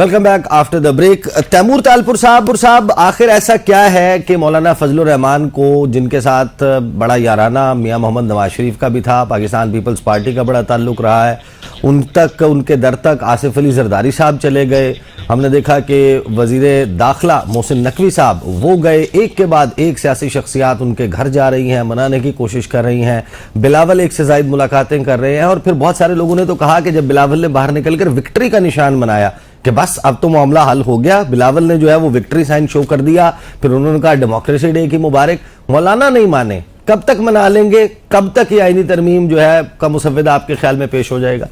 Welcome back after the break. Taimur Talpur صاحب آخر ایسا کیا ہے کہ مولانا فضل الرحمان کو, جن کے ساتھ بڑا یارانہ میاں محمد نواز شریف کا بھی تھا, پاکستان پیپلز پارٹی کا بڑا تعلق رہا ہے, ان کے در تک آصف علی زرداری صاحب چلے گئے. ہم نے دیکھا کہ وزیر داخلہ محسن نقوی صاحب وہ گئے, ایک کے بعد ایک سیاسی شخصیات ان کے گھر جا رہی ہیں, منانے کی کوشش کر رہی ہیں. بلاول ایک سے زائد ملاقاتیں کر رہے ہیں, اور پھر بہت سارے لوگوں نے تو کہا کہ جب بلاول نے باہر نکل کر وکٹری کا نشان بنایا کہ بس اب تو معاملہ حل ہو گیا, بلاول نے جو ہے وہ وکٹری سائن شو کر دیا, پھر انہوں نے کہا ڈیموکریسی ڈے کی مبارک. مولانا نہیں مانے, کب تک منا لیں گے, کب تک یہ آئینی ترمیم جو ہے کا مسودہ آپ کے خیال میں پیش ہو جائے گا؟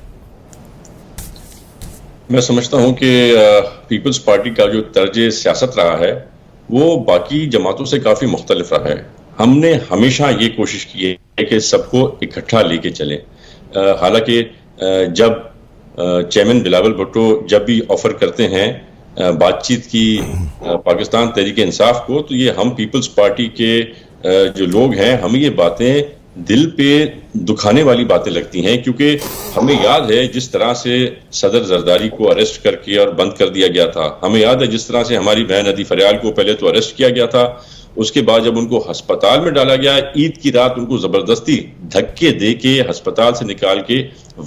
میں سمجھتا ہوں کہ پیپلز پارٹی کا جو طرز سیاست رہا ہے وہ باقی جماعتوں سے کافی مختلف رہا ہے. ہم نے ہمیشہ یہ کوشش کی ہے کہ سب کو اکٹھا لے کے چلیں. حالانکہ جب چیئرمین بلاول بھٹو جب بھی آفر کرتے ہیں بات چیت کی پاکستان تحریک انصاف کو, تو یہ ہم پیپلز پارٹی کے جو لوگ ہیں ہمیں یہ باتیں دل پہ دکھانے والی باتیں لگتی ہیں, کیونکہ ہمیں یاد ہے جس طرح سے صدر زرداری کو اریسٹ کر کے اور بند کر دیا گیا تھا. ہمیں یاد ہے جس طرح سے ہماری بہن ادی فریال کو پہلے تو اریسٹ کیا گیا تھا, اس کے بعد جب ان کو ہسپتال میں ڈالا گیا, عید کی رات ان کو زبردستی دھکے دے کے ہسپتال سے نکال کے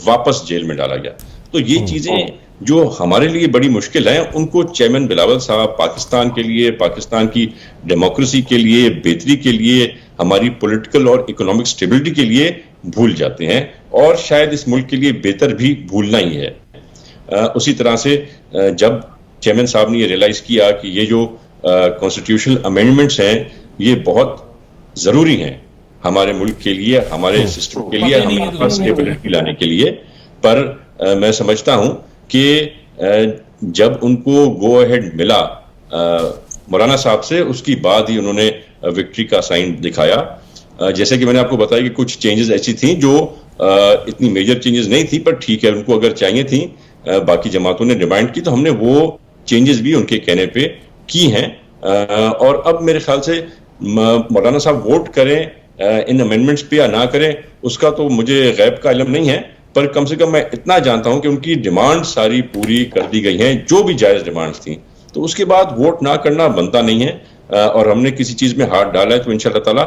واپس جیل میں ڈالا گیا. تو یہ چیزیں جو ہمارے لیے بڑی مشکل ہیں, ان کو چیئرمین بلاول صاحب پاکستان کے لیے, پاکستان کی ڈیموکریسی کے لیے, بہتری کے لیے, ہماری پولیٹیکل اور اکنامک سٹیبلٹی کے لیے بھول جاتے ہیں, اور شاید اس ملک کے لیے بہتر بھی بھولنا ہی ہے. اسی طرح سے جب چیئرمین صاحب نے یہ ریئلائز کیا کہ یہ جو کانسٹیٹیوشنل امینڈمنٹس ہیں یہ بہت ضروری ہیں ہمارے ملک کے لیے, ہمارے سسٹم کے لیے, ہمارے پاس سٹیبلٹی لانے کے لیے, پر میں سمجھتا ہوں کہ جب ان کو گو اہیڈ ملا مولانا صاحب سے, اس کی بعد ہی انہوں نے وکٹری کا سائن دکھایا. جیسے کہ میں نے آپ کو بتایا کہ کچھ چینجز ایسی تھیں جو اتنی میجر چینجز نہیں تھی, پر ٹھیک ہے ان کو اگر چاہیے تھیں, باقی جماعتوں نے ڈیمانڈ کی تو ہم نے وہ چینجز بھی ان کے کہنے پہ کی ہیں. اور اب میرے خیال سے مولانا صاحب ووٹ کریں ان امینڈمنٹس پہ یا نہ کریں, اس کا تو مجھے غیب کا علم نہیں ہے, پر کم سے کم میں اتنا جانتا ہوں کہ ان کی ڈیمانڈ ساری پوری کر دی گئی ہیں جو بھی جائز ڈیمانڈز تھیں. تو اس کے بعد ووٹ نہ کرنا بنتا نہیں ہے, اور ہم نے کسی چیز میں ہاتھ ڈالا ہے تو انشاءاللہ تعالیٰ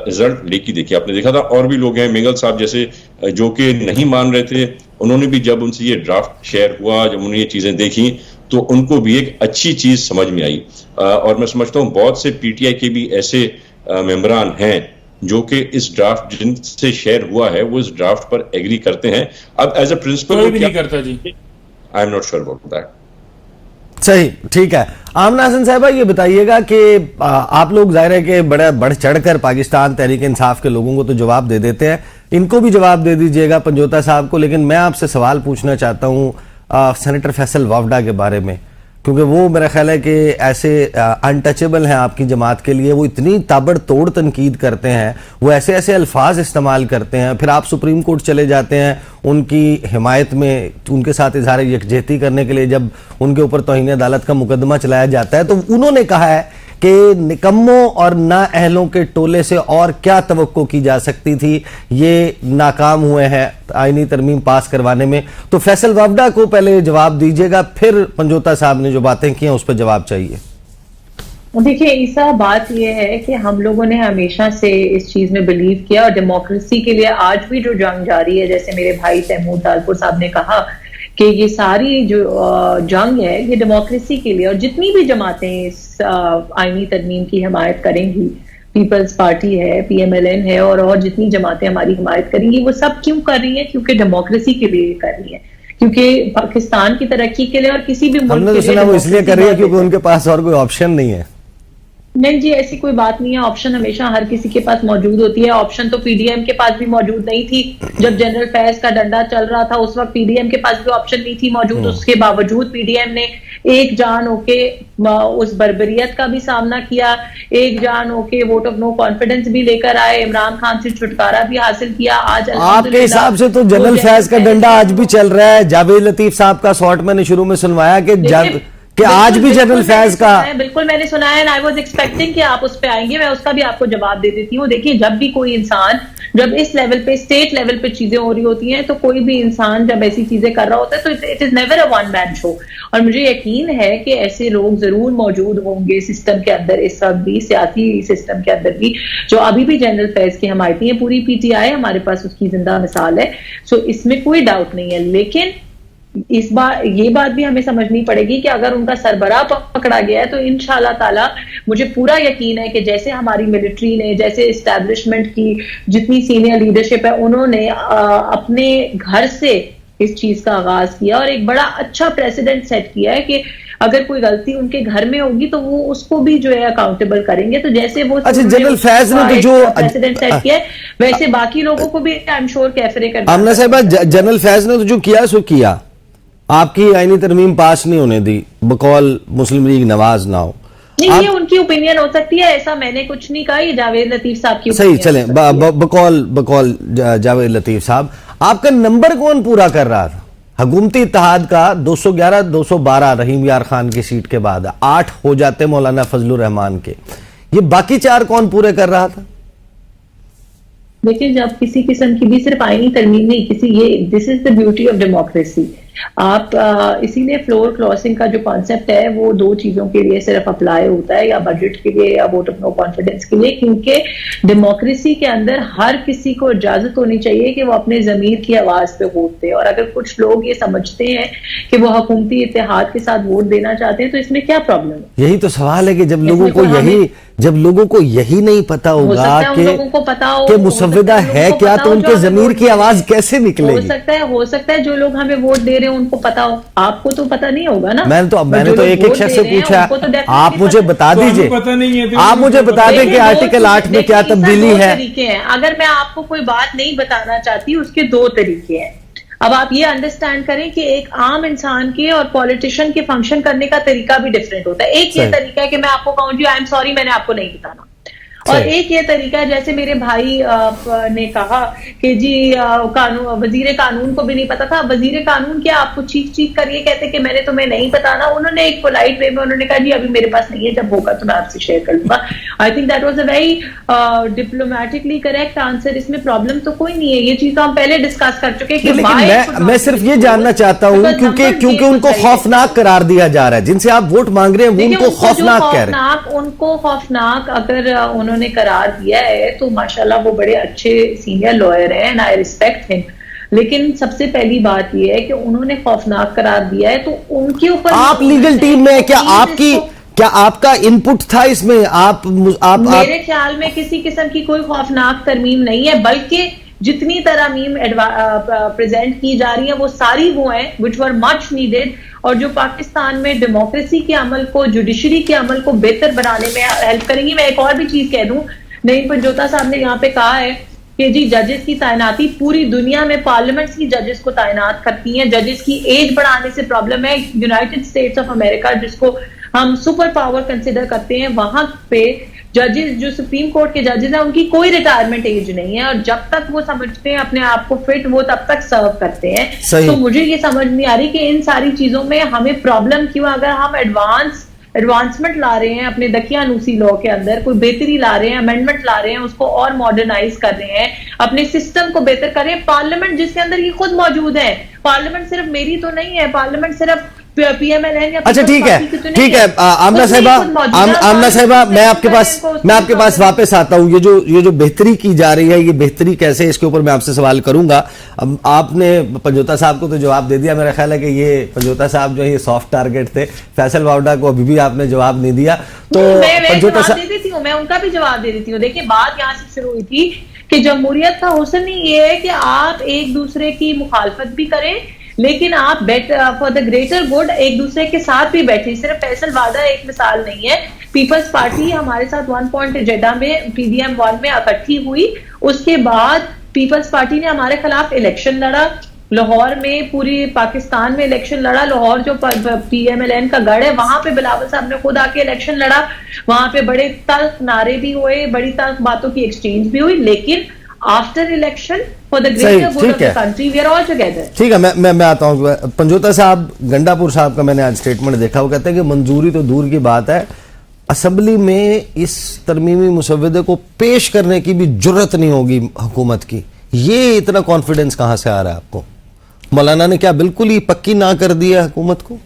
رزلٹ لے کے دیکھیے. آپ نے دیکھا تھا اور بھی لوگ ہیں, مینگل صاحب جیسے, جو کہ نہیں مان رہے تھے, انہوں نے بھی جب ان سے یہ ڈرافٹ شیئر ہوا, جب انہوں نے یہ چیزیں دیکھی تو ان کو بھی ایک اچھی چیز سمجھ میں آئی. اور میں سمجھتا ہوں بہت سے پی ٹی آئی کے بھی ایسے ممبران ہیں جو کہ اس ڈرافٹ جن سے شیئر ہوا ہے وہ اس ڈرافٹ پر ایگری کرتے ہیں. اب ایز اے پرنسپل کوئی بھی نہیں کرتا جی, I am not sure about that. صحیح, ٹھیک ہے. آمنہ حسن صاحبہ یہ بتائیے گا کہ آپ لوگ ظاہر ہے کہ بڑھ چڑھ کر پاکستان تحریک انصاف کے لوگوں کو تو جواب دے دیتے ہیں, ان کو بھی جواب دے دیجئے گا پنجوتا صاحب کو, لیکن میں آپ سے سوال پوچھنا چاہتا ہوں سینیٹر فیصل وافڈا کے بارے میں, کیونکہ وہ میرا خیال ہے کہ ایسے انٹچیبل ہیں آپ کی جماعت کے لیے, وہ اتنی تابڑ توڑ تنقید کرتے ہیں, وہ ایسے ایسے الفاظ استعمال کرتے ہیں, پھر آپ سپریم کورٹ چلے جاتے ہیں ان کی حمایت میں, ان کے ساتھ اظہار یکجہتی کرنے کے لیے جب ان کے اوپر توہین عدالت کا مقدمہ چلایا جاتا ہے, تو انہوں نے کہا ہے کہ نکموں اور نااہلوں کے ٹولے سے اور کیا توقع کی جا سکتی تھی, یہ ناکام ہوئے ہیں آئینی ترمیم پاس کروانے میں. تو فیصل وافڈا کو پہلے جواب دیجئے گا, پھر پنجوتا صاحب نے جو باتیں کی ہیں اس پہ جواب چاہیے. دیکھیے عیسیٰ, بات یہ ہے کہ ہم لوگوں نے ہمیشہ سے اس چیز میں بلیو کیا, اور ڈیموکریسی کے لیے آج بھی جو جنگ جاری ہے, جیسے میرے بھائی تیمور تالپور صاحب نے کہا کہ یہ ساری جو جنگ ہے یہ ڈیموکریسی کے لیے, اور جتنی بھی جماعتیں اس آئینی ترمیم کی حمایت کریں گی, پیپلز پارٹی ہے, پی ایم ایل این ہے, اور جتنی جماعتیں ہماری حمایت کریں گی, وہ سب کیوں کر رہی ہیں؟ کیونکہ ڈیموکریسی کے لیے کر رہی ہیں, کیونکہ پاکستان کی ترقی کے لیے اور کسی بھی ہم نے تو سنا وہ اس لیے کر رہی ہے کیونکہ ان کے پاس اور کوئی آپشن نہیں ہے. نہیں جی, ایسی کوئی بات نہیں ہے, آپشن ہمیشہ ہر کسی کے پاس موجود ہوتی ہے. آپشن تو پی ڈی ایم کے پاس بھی موجود نہیں تھی جب جنرل فیض کا ڈنڈا چل رہا تھا, اس وقت پی ڈی ایم کے پاس بھی آپشن نہیں تھی موجود. اس کے باوجود پی ڈی ایم نے ایک جان ہو کے اس بربریت کا بھی سامنا کیا, ایک جان ہو کے ووٹ آف نو کانفیڈنس بھی لے کر آئے, عمران خان سے چھٹکارا بھی حاصل کیا. آج آپ کے حساب سے تو جنرل فیض کا ڈنڈا آج بھی چل رہا ہے. جاوید لطیف صاحب کا سوٹ میں نے شروع میں سنوایا کہ کہ آج بھی جنرل فیض کا بالکل میں نے سنا ہے. I was expecting کہ آپ اس پہ آئیں گے, میں اس کا بھی آپ کو جواب دے دیتی ہوں. دیکھیے جب بھی کوئی انسان, جب اس لیول پہ اسٹیٹ لیول پہ چیزیں ہو رہی ہوتی ہیں, تو کوئی بھی انسان جب ایسی چیزیں کر رہا ہوتا ہے تو it is never a one man show. اور مجھے یقین ہے کہ ایسے لوگ ضرور موجود ہوں گے سسٹم کے اندر, اس وقت بھی سیاسی سسٹم کے اندر بھی, جو ابھی بھی جنرل فیض کی حمایتی ہیں. پوری پی ٹی آئی ہمارے پاس اس کی زندہ مثال ہے. سو اس میں کوئی ڈاؤٹ نہیں ہے. لیکن اس بار یہ بات بھی ہمیں سمجھنی پڑے گی کہ اگر ان کا سربراہ پکڑا گیا ہے تو انشاءاللہ تعالی مجھے پورا یقین ہے کہ جیسے ہماری ملٹری نے, جیسے اسٹیبلشمنٹ کی جتنی سینئر لیڈرشپ ہے, انہوں نے اپنے گھر سے اس چیز کا آغاز کیا اور ایک بڑا اچھا پریسیڈنٹ سیٹ کیا ہے کہ اگر کوئی غلطی ان کے گھر میں ہوگی تو وہ اس کو بھی جو ہے اکاؤنٹیبل کریں گے. تو جیسے وہ جنرل فیض نے تو جو پریسیڈنٹ سیٹ کیا ہے ویسے باقی لوگوں کو بھی آئی ایم شور کیفرے کرنا. آمنہ صاحبہ, جنرل فیض نے تو جو کیا سو کیا, آپ کی آئینی ترمیم پاس نہیں ہونے دی بقول مسلم لیگ نواز نہ ہو. نہیں, یہ ان کی اوپینین ہو سکتی ہے, ایسا میں نے کچھ نہیں کہا, یہ جاوید لطیف صاحب کی صحیح. چلیں بقول جاوید لطیف صاحب, آپ کا نمبر کون پورا کر رہا تھا؟ حکومتی اتحاد کا 211 212 رحیم یار خان کی سیٹ کے بعد 8 ہو جاتے مولانا فضل الرحمان کے, یہ باقی 4 کون پورے کر رہا تھا؟ دیکھیں جب کسی قسم کی بھی صرف آئینی ترمیم نہیں, کسی یہ دس از دا بیوٹی آف ڈیموکریسی. آپ اسی لیے فلور کلاسنگ کا جو کانسیپٹ ہے وہ 2 چیزوں کے لیے صرف اپلائی ہوتا ہے, یا بجٹ کے لیے یا ووٹ آف نو کانفیڈنس کے لیے, کیونکہ ڈیموکریسی کے اندر ہر کسی کو اجازت ہونی چاہیے کہ وہ اپنے ضمیر کی آواز پہ ووٹ دے. اور اگر کچھ لوگ یہ سمجھتے ہیں کہ وہ حکومتی اتحاد کے ساتھ ووٹ دینا چاہتے ہیں تو اس میں کیا پرابلم ہے؟ یہی تو سوال ہے کہ جب لوگوں کو یہی نہیں پتا ہوگا کہ مسودہ ہے کیا, تو ان کے ضمیر کی آواز کیسے نکلے گی؟ ہو سکتا ہے جو لوگ ہمیں ووٹ دے رہے ہیں ان کو پتا ہو, آپ کو تو پتا نہیں ہوگا نا. میں نے تو ایک شخص سے پوچھا, آپ مجھے بتا دیجئے, آپ مجھے بتا دیں کہ آرٹیکل 8 میں کیا تبدیلی ہے. اگر میں آپ کو کوئی بات نہیں بتانا چاہتی, اس کے 2 طریقے ہیں. اب آپ یہ انڈرسٹینڈ کریں کہ ایک عام انسان کے اور پولیٹیشین کے فنکشن کرنے کا طریقہ بھی ڈفرینٹ ہوتا ہے. ایک یہ طریقہ ہے کہ میں آپ کو کہوں جی آئی ایم سوری میں نے آپ کو نہیں بتانا, اور ایک یہ طریقہ ہے جیسے میرے بھائی نے کہا کہ جی وزیر قانون کو بھی نہیں پتا تھا. وزیر قانون کیا آپ کو چیخ کر یہ کہتے کہ میں نے تمہیں نہیں بتانا, انہوں نے ایک پولائٹ وے میں انہوں نے کہا جی ابھی میرے پاس نہیں ہے, جب ہوگا تو میں آپ سے شیئر کر لوں گا. I think that was a very diplomatically correct answer. اس میں پرابلم تو کوئی نہیں ہے, یہ چیز تو ہم پہلے ڈسکس کر چکے کہ میں صرف یہ جاننا چاہتا ہوں کیونکہ ان کو خوفناک قرار دیا جا رہا ہے, جن سے آپ ووٹ مانگ رہے ہیں وہ ان کو خوفناک کہہ رہے ہیں. ان کو خوفناک اگر انہوں نے قرار دیا ہے تو ماشاءاللہ وہ بڑے اچھے سینئر لوئر ہیں, and I respect him. لیکن سب سے پہلی بات یہ ہے کہ انہوں نے خوفناک قرار دیا ہے تو ان کے اوپر آپ لیگل ٹیم میں کیا آپ کا ان پٹ تھا اس میں؟ میرے خیال میں کسی قسم کی کوئی خوفناک ترمیم نہیں ہے, بلکہ جتنی ترامیم پریزنٹ کی جا رہی ہیں وہ ساری وہ ہیں which were much needed, اور جو پاکستان میں ڈیموکریسی کے عمل کو, جوڈیشری کے عمل کو بہتر بنانے میں ہیلپ کریں گی. میں ایک اور بھی چیز کہہ دوں, نعیم پنجوتا صاحب نے یہاں پہ کہا ہے کہ جی ججز کی تعیناتی پوری دنیا میں پارلیمنٹس کی ججز کو تعینات کرتی ہیں. ججز کی ایج بڑھانے سے پرابلم ہے. یونائٹڈ اسٹیٹس آف امریکہ جس کو ہم سپر پاور کنسیڈر کرتے ہیں, وہاں پہ ججز جو سپریم کورٹ کے ججز ہیں ان کی کوئی ریٹائرمنٹ ایج نہیں ہے, اور جب تک وہ سمجھتے ہیں اپنے آپ کو فٹ وہ تب تک سرو کرتے ہیں. تو مجھے یہ سمجھ نہیں آ رہی کہ ان ساری چیزوں میں ہمیں پرابلم کیوں. اگر ہم ایڈوانسمنٹ لا رہے ہیں اپنے دقیانوسی لاء کے اندر, کوئی بہتری لا رہے ہیں, امینڈمنٹ لا رہے ہیں, اس کو اور ماڈرنائز کر رہے ہیں, اپنے سسٹم کو بہتر کر رہے ہیں. پارلیمنٹ جس کے اندر یہ خود موجود ہے, پارلیمنٹ صرف میری تو نہیں ہے, پارلیمنٹ صرف پی ایم ایل این. اچھا ٹھیک ہے آمنہ صاحبہ, میں آپ کے پاس واپس آتا ہوں. یہ جو بہتری کی جا رہی ہے, یہ بہتری کیسے, اس کے اوپر میں آپ سے سوال کروں گا. آپ نے پنجوتا صاحب کو تو جواب دے دیا, میرا خیال ہے کہ یہ پنجوتا صاحب جو ہے یہ سافٹ ٹارگٹ تھے. فیصل واؤڈا کو ابھی بھی آپ نے جواب نہیں دیا, تو پنجوتا صاحب میں ان کا بھی جواب دے دیتی ہوں. دیکھیں بات یہاں سے شروع ہوئی تھی کہ جمہوریت کا حسن یہ ہے کہ آپ ایک دوسرے کی مخالفت بھی کریں, لیکن آپ فار دا گریٹر گڈ ایک دوسرے کے ساتھ بھی بیٹھے. صرف فیصل وعدہ ایک مثال نہیں ہے. پیپلز پارٹی ہمارے ساتھ 1 پوائنٹ ایجنڈا میں PDM 1 میں اکٹھی ہوئی, اس کے بعد پیپلز پارٹی نے ہمارے خلاف الیکشن لڑا, لاہور میں پوری پاکستان میں الیکشن لڑا. لاہور جو PMLN کا گڑھ ہے وہاں پہ بلاول صاحب نے خود آ کے الیکشن لڑا, وہاں پہ بڑے تلخ نعرے بھی ہوئے, بڑی تلخ باتوں کی ایکسچینج بھی ہوئی. لیکن after election for the صحیح، greater good of ٹھیک the ہے۔ country. We are all together. ٹھیک ہے، میں آتا ہوں. پنجوتا صاحب، گنڈاپور صاحب کا میں نے آج سٹیٹمنٹ دیکھا، وہ کہتے ہیں کہ منظوری تو دور کی بات ہے، اسمبلی میں اس ترمیمی مسودے کو پیش کرنے کی بھی جرت نہیں ہوگی حکومت کی. یہ اتنا کانفیڈنس کہاں سے آ رہا ہے آپ کو؟ مولانا نے کیا بالکل ہی پکی نہ کر دیا حکومت کو؟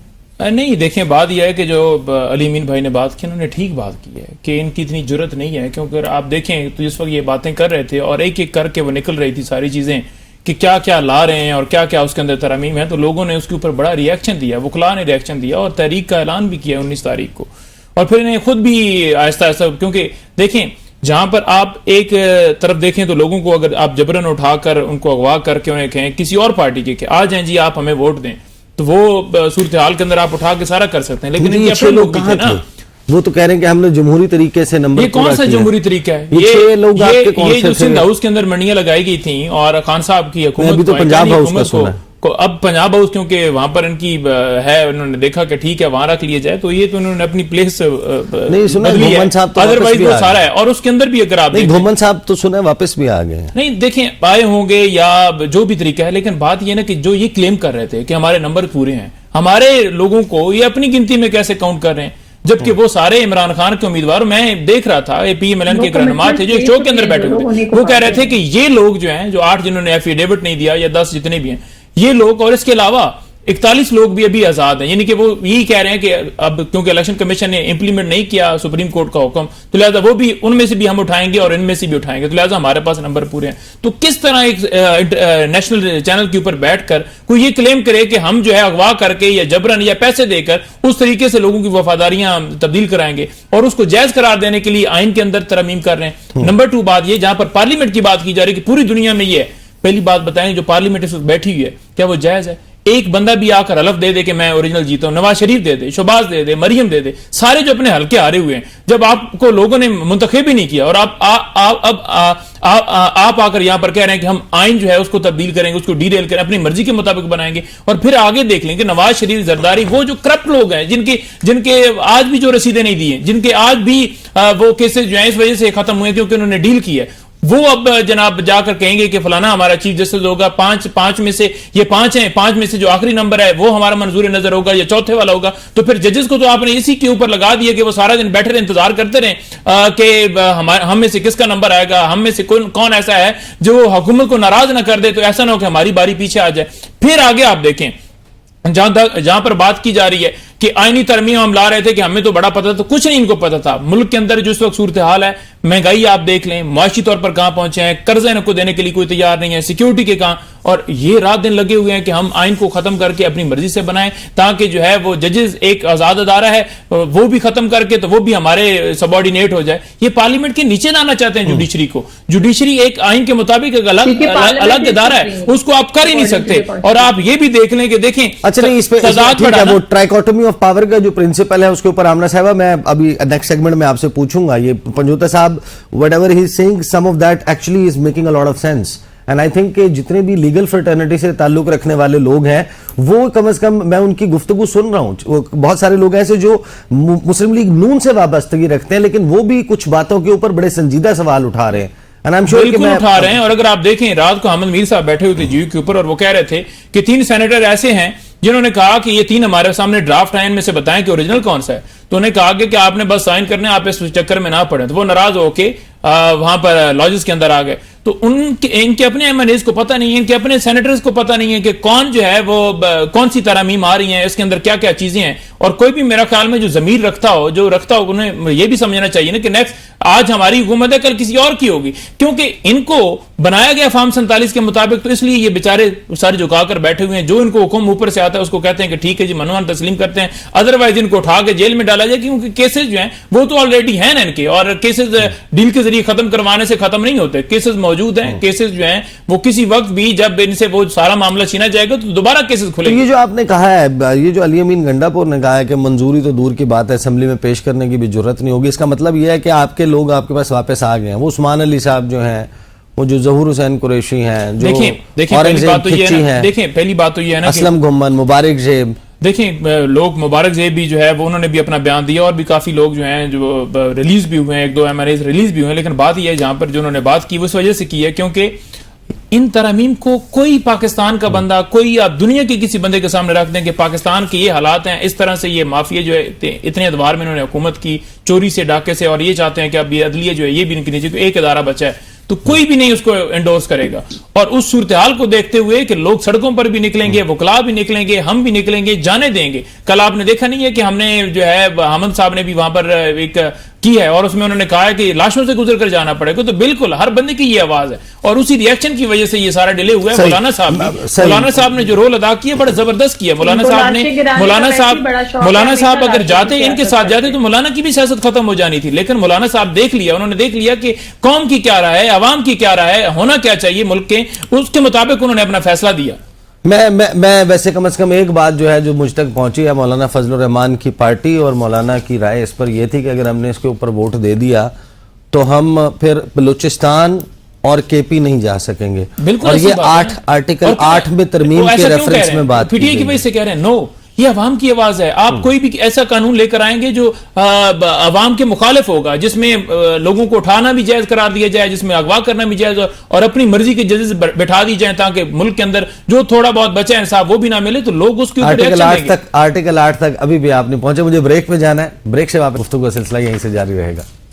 نہیں، دیکھیں بات یہ ہے کہ جو علی امین بھائی نے بات کی، انہوں نے ٹھیک بات کی ہے کہ ان کی اتنی جرت نہیں ہے، کیونکہ آپ دیکھیں تو جس وقت یہ باتیں کر رہے تھے اور ایک ایک کر کے وہ نکل رہی تھی ساری چیزیں کہ کیا کیا لا رہے ہیں اور کیا کیا اس کے اندر ترامیم ہے، تو لوگوں نے اس کے اوپر بڑا ری ایکشن دیا، وکلاء نے ری ایکشن دیا اور تحریک کا اعلان بھی کیا 19 تاریخ کو. اور پھر انہیں خود بھی آہستہ آہستہ، کیونکہ دیکھیں جہاں پر آپ ایک طرف دیکھیں تو لوگوں کو اگر آپ جبرن اٹھا کر ان کو اغوا کر کے انہیں کہیں کسی اور پارٹی کے کہ آ جائیں جی آپ ہمیں ووٹ دیں، تو وہ صورتحال کے اندر آپ اٹھا کے سارا کر سکتے ہیں. لیکن ان کے اپنے لوگ بھی تھے نا. وہ تو کہہ رہے ہیں کہ ہم نے جمہوری طریقے سے نمبر، یہ کون سا جمہوری طریقہ ہے؟ یہ جو سندھ ہاؤس کے اندر منڈیاں لگائی گئی تھیں اور خان صاحب کی حکومت تو پنجاب ہاؤس کا سنا کو، اب پنجاب ہاؤس کیونکہ وہاں پر ان کی ہے، انہوں نے دیکھا کہ ٹھیک ہے وہاں رکھ لیا جائے، تو یہ تو انہوں نے اپنی پلیس نہیں سنا. بدلی ہے، ادروائز وہ سارا ہے. اور اس کے اندر بھی اگر آپ گھومن صاحب تو سنا واپس بھی آ گئے. نہیں دیکھیں آئے ہوں گے یا جو بھی طریقہ ہے، لیکن بات یہ نا کہ جو یہ کلیم کر رہے تھے کہ ہمارے نمبر پورے ہیں، ہمارے لوگوں کو یہ اپنی گنتی میں کیسے کاؤنٹ کر رہے ہیں، جبکہ وہ سارے عمران خان کے امیدوار، میں دیکھ رہا تھا اے پی ایم ایل این کے رہنما تھے جو ایک شو کے اندر بیٹھے ہوئے تھے، وہ کہہ رہے تھے کہ یہ لوگ جو ہیں، جو 8 جنہوں نے ایفیڈیوٹ نہیں دیا یا 10 جتنے بھی ہیں یہ لوگ، اور اس کے علاوہ 41 لوگ بھی ابھی آزاد ہیں. یعنی کہ وہ یہی کہہ رہے ہیں کہ اب کیونکہ الیکشن کمیشن نے امپلیمنٹ نہیں کیا سپریم کورٹ کا حکم، تو لہٰذا وہ بھی ان میں سے بھی ہم اٹھائیں گے اور ان میں سے بھی اٹھائیں گے، تو لہٰذا ہمارے پاس نمبر پورے ہیں. تو کس طرح ایک نیشنل چینل کے اوپر بیٹھ کر کوئی یہ کلیم کرے کہ ہم جو ہے اغوا کر کے یا جبرن یا پیسے دے کر اس طریقے سے لوگوں کی وفاداریاں تبدیل کرائیں گے اور اس کو جائز قرار دینے کے لیے آئین کے اندر ترمیم کر رہے ہیں. نمبر 2 بات یہ، جہاں پر پارلیمنٹ کی بات کی جا رہی ہے کہ پوری دنیا میں یہ ہے، پہلی بات بتائیں جو پارلیمنٹ اس وقت بیٹھی ہوئی ہے کیا وہ جائز ہے؟ ایک بندہ بھی آ کر حلف دے دے کہ میں اوریجنل جیتا ہوں، نواز شریف دے دے، شہباز دے دے، مریم دے دے، سارے جو اپنے حلقے ہارے ہوئے ہیں، جب آپ کو لوگوں نے منتخب ہی نہیں کیا اور آپ آ کر یہاں پر کہہ رہے ہیں کہ ہم آئین جو ہے اس کو تبدیل کریں گے، اس کو ڈی ریل کریں، اپنی مرضی کے مطابق بنائیں گے. اور پھر آگے دیکھ لیں کہ نواز شریف، زرداری، وہ جو کرپٹ لوگ ہیں جن کے آج بھی جو رسیدیں نہیں دی ہیں، جن کے آج بھی وہ کیسز جو ہیں اس وجہ سے ختم ہوئے کیونکہ انہوں نے ڈیل کی ہے، وہ اب جناب جا کر کہیں گے کہ فلانا ہمارا چیف جسٹس ہوگا، پانچ میں سے یہ 5 ہیں، 5 میں سے جو آخری نمبر ہے وہ ہمارا منظور نظر ہوگا یا چوتھے والا ہوگا. تو پھر ججز کو تو آپ نے اسی کے اوپر لگا دیا کہ وہ سارا دن بیٹھے رہے، انتظار کرتے رہیں کہ ہم میں سے کس کا نمبر آئے گا، ہم میں سے کون ایسا ہے جو حکومت کو ناراض نہ کر دے، تو ایسا نہ ہو کہ ہماری باری پیچھے آ جائے. پھر آگے آپ دیکھیں جہاں پر بات کی جا رہی ہے کہ آئینی ترمیم ہم لا رہے تھے کہ ہمیں تو بڑا پتا تھا، کچھ نہیں ان کو پتا تھا. ملک کے اندر جو اس وقت صورتحال ہے، مہنگائی آپ دیکھ لیں، معاشی طور پر کہاں پہنچے ہیں، قرضے ان کو دینے کے لیے کوئی تیار نہیں ہے، سیکیورٹی کے کہاں، اور یہ رات دن لگے ہوئے ہیں کہ ہم آئین کو ختم کر کے اپنی مرضی سے بنائیں تاکہ جو ہے وہ ججز ایک آزاد ادارہ ہے وہ بھی ختم کر کے تو وہ بھی ہمارے سبارڈینیٹ ہو جائے. یہ پارلیمنٹ کے نیچے لانا چاہتے ہیں جوڈیشری کو. جوڈیشری ایک آئین کے مطابق ایک الگ ادارہ ہے، اس کو آپ کر ہی نہیں سکتے. اور آپ یہ بھی دیکھ لیں کہ دیکھیں اچھا نہیں، اس پہ وہ ٹرائیکوٹمی آف پاور کا جو پرنسپل ہے اس کے اوپر آمنہ صاحبہ میں ابھی نیکسٹ سیگمنٹ میں آپ سے پوچھوں گا. یہ پنجوتا صاحب whatever he is saying, some of that actually is making a lot of sense. And I think کہ جتنے بھی لیگل فرٹرنیٹی سے تعلق رکھنے والے لوگ ہیں وہ کم از کم میں ان کی گفتگو سن رہا ہوں. بہت سارے لوگ ایسے جو مسلم لیگ نون سے وابستگی رکھتے ہیں لیکن وہ بھی کچھ باتوں کے اوپر بڑے سنجیدہ سوال اٹھا رہے ہیں. بالکل اٹھا رہے ہیں. اور اگر آپ دیکھیں رات کو احمد میر صاحب بیٹھے ہوئے تھے جی کے اوپر اور وہ کہہ رہے تھے کہ 3 سینیٹر ایسے ہیں جنہوں نے کہا کہ یہ 3 ہمارے سامنے ڈرافٹ ہیں، ان میں سے بتائیں کہ اوریجنل کون سا ہے. تو انہیں کہا کہ آپ نے بس سائن کرنے، آپ اس چکر میں نہ پڑیں. تو وہ ناراض ہو کے وہاں پر لاجز کے اندر آ گئے. تو ان کے اپنے ایم این ایز کو پتہ نہیں ہے، ان کے اپنے سینیٹرز کو پتہ نہیں ہے کہ کون جو ہے وہ کون سی ترامیم آ رہی ہیں، اس کے اندر کیا کیا چیزیں ہیں. اور کوئی بھی میرا خیال میں جو ضمیر رکھتا ہو انہیں یہ بھی سمجھنا چاہیے نا کہ نیکسٹ آج ہماری حکومت ہے، کل کسی اور کی ہوگی. کیونکہ ان کو بنایا گیا فارم 47 کے مطابق، تو اس لیے یہ بیچارے سارے جھکا کر بیٹھے ہوئے ہیں. جو ان کو حکم اوپر سے آتا ہے اس کو کہتے ہیں کہ ٹھیک ہے جی منوان تسلیم کرتے ہیں، ادروائز ان کو اٹھا کے جیل میں ڈالا جائے. کیونکہ کیسز جو ہیں وہ تو آلریڈی ہیں نا ان کے، اور کیسز ڈیل کے ذریعے ختم کروانے سے ختم نہیں ہوتے. کیسز موجود ہیں، کیسز جو ہیں وہ کسی وقت بھی جب ان سے وہ سارا معاملہ چھینا جائے گا تو دوبارہ کیسز کھلیں گے. یہ جو آپ نے کہا ہے، یہ جو علی امین گنڈاپور نے کہا ہے کہ منظوری تو دور کی بات ہے، اسمبلی میں پیش کرنے کی بھی جرت نہیں ہوگی، اس کا مطلب یہ ہے کہ آپ کے لوگ آپ کے پاس واپس آ گئے ہیں. وہ عثمان علی صاحب جو ہیں، وہ جو ظہور حسین قریشی ہیں، جو دیکھیں پہلی بات تو یہ ہے نا، اسلم گھمن، مبارک زیب، دیکھیں لوگ مبارک زیب بھی جو ہے وہ انہوں نے بھی اپنا بیان دیا اور بھی کافی لوگ جو ہیں جو ریلیز بھی ہوئے ہیں، 1-2 MLAs ریلیز بھی ہوئے ہیں، لیکن بات یہ ہے جہاں پر جو انہوں نے بات کی وہ اس وجہ سے کی ہے کیونکہ ان ترامیم کو کوئی پاکستان کا بندہ، کوئی آپ دنیا کے کسی بندے کے سامنے رکھ دیں کہ پاکستان کے یہ حالات ہیں، اس طرح سے یہ مافیا جو ہے اتنے ادوار میں انہوں نے حکومت کی، چوری سے ڈاکے سے، اور یہ چاہتے ہیں کہ اب یہ عدلیہ جو ہے یہ بھی ان کے نیچے ایک ادارہ بچا ہے، تو کوئی بھی نہیں اس کو انڈورس کرے گا۔ اور اس صورتحال کو دیکھتے ہوئے کہ لوگ سڑکوں پر بھی نکلیں گے، وکلاء بھی نکلیں گے، ہم بھی نکلیں گے، جانے دیں گے۔ کل آپ نے دیکھا نہیں ہے کہ ہم نے جو ہے حامد صاحب نے بھی وہاں پر ایک کی ہے اور اس میں انہوں نے کہا ہے کہ لاشوں سے گزر کر جانا پڑے گا، تو بالکل ہر بندے کی یہ آواز ہے اور اسی ری ایکشن کی وجہ سے یہ سارا ڈیلے ہوا ہے۔ مولانا صاحب نے جو رول ادا کیا بڑا زبردست کیا۔ مولانا صاحب اگر جاتے ان کے ساتھ جاتے تو مولانا کی بھی سیاست ختم ہو جانی تھی، لیکن مولانا صاحب دیکھ لیا، انہوں نے دیکھ لیا کہ قوم کی کیا رائے ہے، عوام کی کیا رائے ہے، ہونا کیا چاہیے ملک کے، اس کے مطابق انہوں نے اپنا فیصلہ دیا۔ میں ویسے کم از کم ایک بات جو ہے جو مجھ تک پہنچی ہے مولانا فضل الرحمان کی پارٹی اور مولانا کی رائے اس پر یہ تھی کہ اگر ہم نے اس کے اوپر ووٹ دے دیا تو ہم پھر بلوچستان اور کے پی نہیں جا سکیں گے، اور یہ آرٹیکل 8 میں ترمیم کے ریفرنس میں بات پی ٹی آئی کی وجہ سے کہہ رہے ہیں نو، یہ عوام کی آواز ہے۔ آپ کوئی بھی ایسا قانون لے کر آئیں گے جو عوام کے مخالف ہوگا، جس میں لوگوں کو اٹھانا بھی جائز قرار دیا جائے، جس میں اغوا کرنا بھی جائز اور اپنی مرضی کے ججز بٹھا دی جائیں تاکہ ملک کے اندر جو تھوڑا بہت بچا انصاف وہ بھی نہ ملے، تو لوگ اس کے اوپر ریئیکشن دیں گے۔ آرٹیکل 8 تک ابھی بھی آپ نہیں پہنچے، مجھے بریک پہ جانا ہے، بریک سے واپس گفتگو کا سلسلہ یہیں سے جاری رہے گا۔